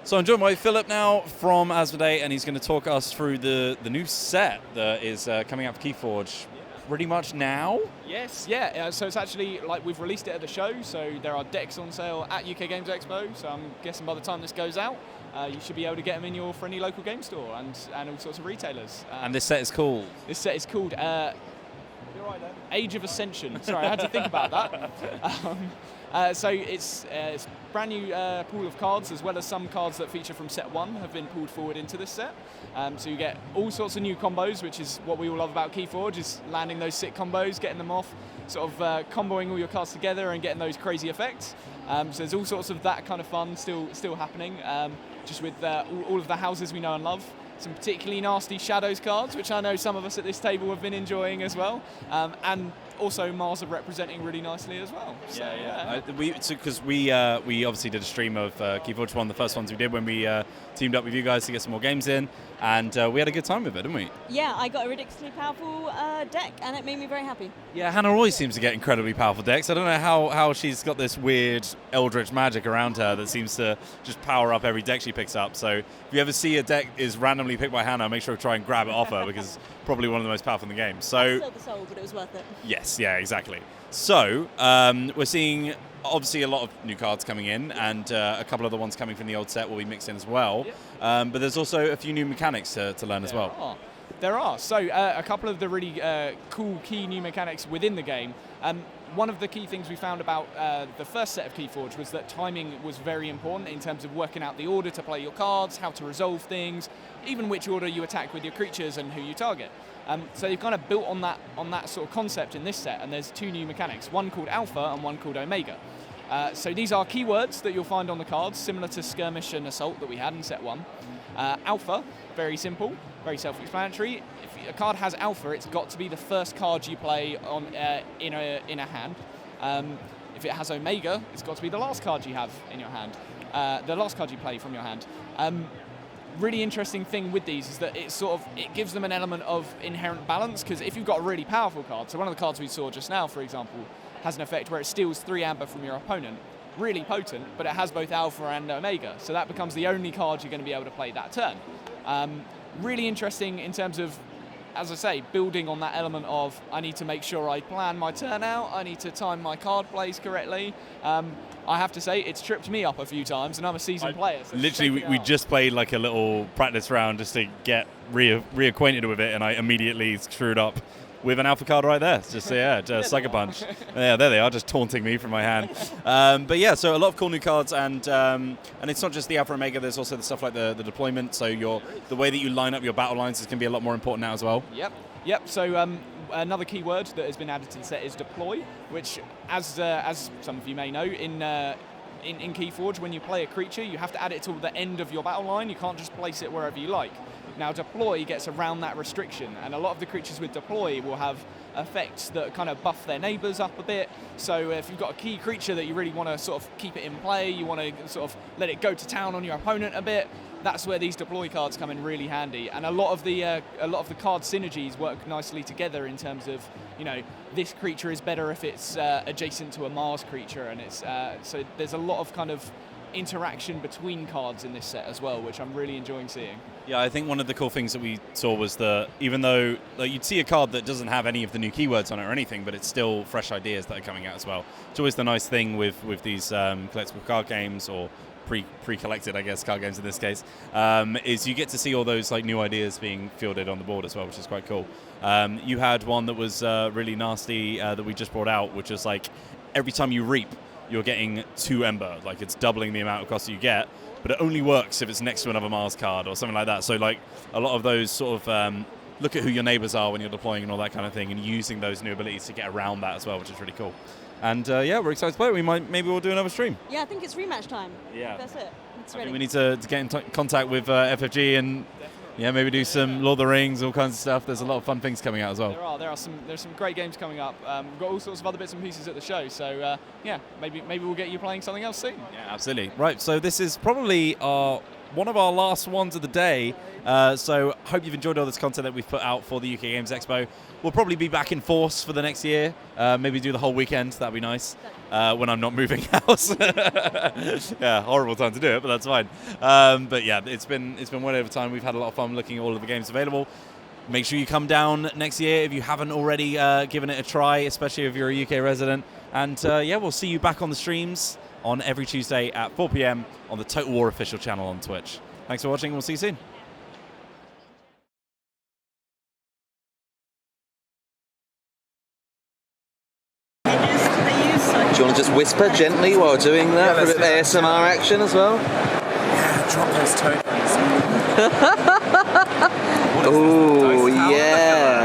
So I'm joined by Philip now from Asmodee, and he's going to talk us through the new set that is coming out for Keyforge pretty much now. Yes, yeah. So it's actually like we've released it at the show, so there are decks on sale at UK Games Expo. So I'm guessing by the time this goes out, you should be able to get them in your friendly local game store and all sorts of retailers. And this set is called? This set is called Age of Ascension. Sorry, I had to think about that. So it's a brand new pool of cards, as well as some cards that feature from set 1 have been pulled forward into this set. So you get all sorts of new combos, which is what we all love about Keyforge, is landing those sick combos, getting them off, sort of comboing all your cards together and getting those crazy effects. So there's all sorts of that kind of fun still happening, just with all of the houses we know and love. Some particularly nasty Shadows cards, which I know some of us at this table have been enjoying as well, and also Mars are representing really nicely as well. So, yeah. Because we obviously did a stream of Keyforge, one of the first ones we did when we teamed up with you guys to get some more games in, and we had a good time with it, didn't we? Yeah, I got a ridiculously powerful deck, and it made me very happy. Yeah, Hannah always seems to get incredibly powerful decks. I don't know how she's got this weird eldritch magic around her that seems to just power up every deck she picks up. So if you ever see a deck is randomly picked by Hannah, make sure to try and grab it off her, because it's probably one of the most powerful in the game. So Still the soul, but it was worth it. yes, yeah, exactly. So we're seeing obviously a lot of new cards coming in, and a couple of the ones coming from the old set will be mixed in as well. But there's also a few new mechanics to learn as well. There are. So a couple of the really cool key new mechanics within the game. One of the key things we found about the first set of Keyforge was that timing was very important in terms of working out the order to play your cards, how to resolve things, even which order you attack with your creatures and who you target. So you've kind of built on that sort of concept in this set, and there's two new mechanics, one called Alpha and one called Omega. So these are keywords that you'll find on the cards, similar to Skirmish and Assault that we had in set 1. Alpha, very simple, very self-explanatory. If a card has Alpha, it's got to be the first card you play on in a hand. If it has Omega, it's got to be the last card you have in your hand, the last card you play from your hand. Really interesting thing with these is that it gives them an element of inherent balance, because if you've got a really powerful card, so one of the cards we saw just now, for example, has an effect where it steals 3 amber from your opponent. Really potent, but it has both Alpha and Omega, so that becomes the only card you're going to be able to play that turn. Really interesting in terms of, as I say, building on that element of I need to make sure I plan my turn out, I need to time my card plays correctly. I have to say, it's tripped me up a few times, and I'm a seasoned player. So literally, we just played like a little practice round just to get reacquainted with it, and I immediately screwed up with an Alpha card right there. Just Sucker Punch. Yeah, there they are, just taunting me from my hand. But yeah, so a lot of cool new cards, and it's not just the Alpha Omega. There's also the stuff like the deployment. So the way that you line up your battle lines is going to be a lot more important now as well. Yep. So another keyword that has been added to the set is deploy, which, as some of you may know, in Keyforge, when you play a creature, you have to add it to the end of your battle line. You can't just place it wherever you like. Now, deploy gets around that restriction, and a lot of the creatures with deploy will have effects that kind of buff their neighbours up a bit. So if you've got a key creature that you really want to sort of keep it in play, you want to sort of let it go to town on your opponent a bit, that's where these deploy cards come in really handy. And a lot of the card synergies work nicely together in terms of, this creature is better if it's adjacent to a Mars creature, and it's so there's a lot of kind of interaction between cards in this set as well, which I'm really enjoying seeing. Yeah, I think one of the cool things that we saw was that even though you'd see a card that doesn't have any of the new keywords on it or anything, but it's still fresh ideas that are coming out as well. It's always the nice thing with these collectible card games, or pre-collected, I guess, card games in this case, is you get to see all those like new ideas being fielded on the board as well, which is quite cool. You had one that was really nasty that we just brought out, which is like every time you reap, you're getting 2 Ember. Like, it's doubling the amount of cost you get, but it only works if it's next to another Mars card or something like that. So like a lot of those sort of look at who your neighbors are when you're deploying and all that kind of thing, and using those new abilities to get around that as well, which is really cool. And yeah, we're excited to play it. Maybe we'll do another stream. Yeah, I think it's rematch time. Yeah. That's it. It's I ready. think we need to get in contact with FFG and maybe do some Lord of the Rings, all kinds of stuff. There's a lot of fun things coming out as well. There's some great games coming up. We've got all sorts of other bits and pieces at the show. So yeah, maybe we'll get you playing something else soon. Yeah, absolutely. Right, so this is probably our one of our last ones of the day. So hope you've enjoyed all this content that we've put out for the UK Games Expo. We'll probably be back in force for the next year. Maybe do the whole weekend. That'd be nice. When I'm not moving house. Yeah, horrible time to do it, but that's fine. But yeah, it's been well over time. We've had a lot of fun looking at all of the games available. Make sure you come down next year if you haven't already given it a try, especially if you're a UK resident. And yeah, we'll see you back on the streams on every Tuesday at 4 p.m. on the Total War official channel on Twitch. Thanks for watching. We'll see you soon. Do you want to just whisper gently while doing that for a bit of ASMR action as well? Yeah, drop those tokens. Oh, yeah.